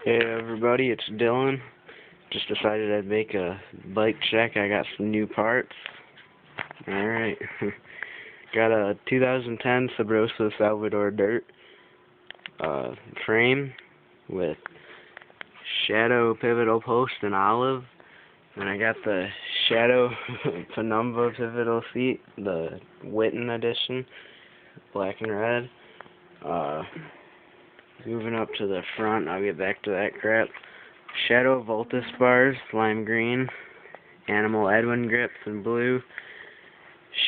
Hey everybody, it's Dylan. Just decided I'd make a bike check. I got some new parts. Alright. Got a 2010 Sabroso Salvador Dirt frame with shadow pivotal post in olive. And I got the shadow Penumbra pivotal seat, the Witten edition, black and red. Moving up to the front, I'll get back to that crap. Shadow Voltus bars, lime green. Animal Edwin grips in blue.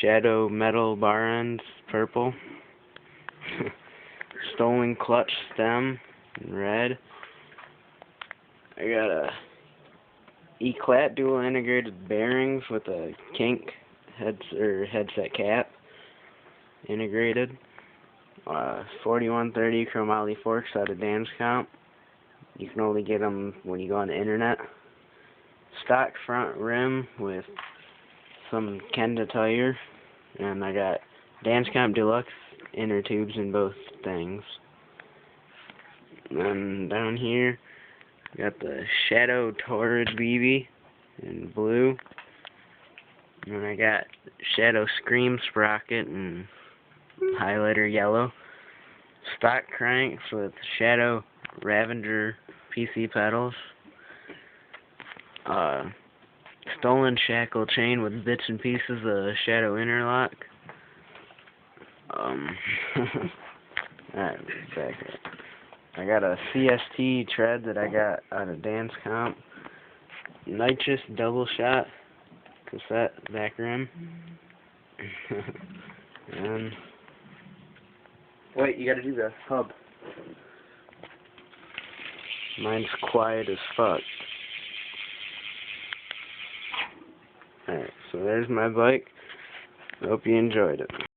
Shadow metal bar ends, purple. Stolen clutch stem, in red. I got a Eclat dual integrated bearings with a kink headset cap integrated. 4130 chromoly forks out of Dan's Comp. You can only get them when you go on the internet. Stock front rim with some Kenda tire, and I got Dan's Comp Deluxe inner tubes in both things. And down here, got the Shadow Torrid BB in blue, and I got Shadow Scream Sprocket in highlighter yellow. Stock cranks with Shadow Ravenger PC pedals. Stolen shackle chain with bits and pieces of Shadow interlock. Alright, back up. I got a CST tread that I got out of Dan's Comp. Nitrous double shot cassette back rim. And wait, you gotta do the hub. Mine's quiet as fuck. Alright, so there's my bike. Hope you enjoyed it.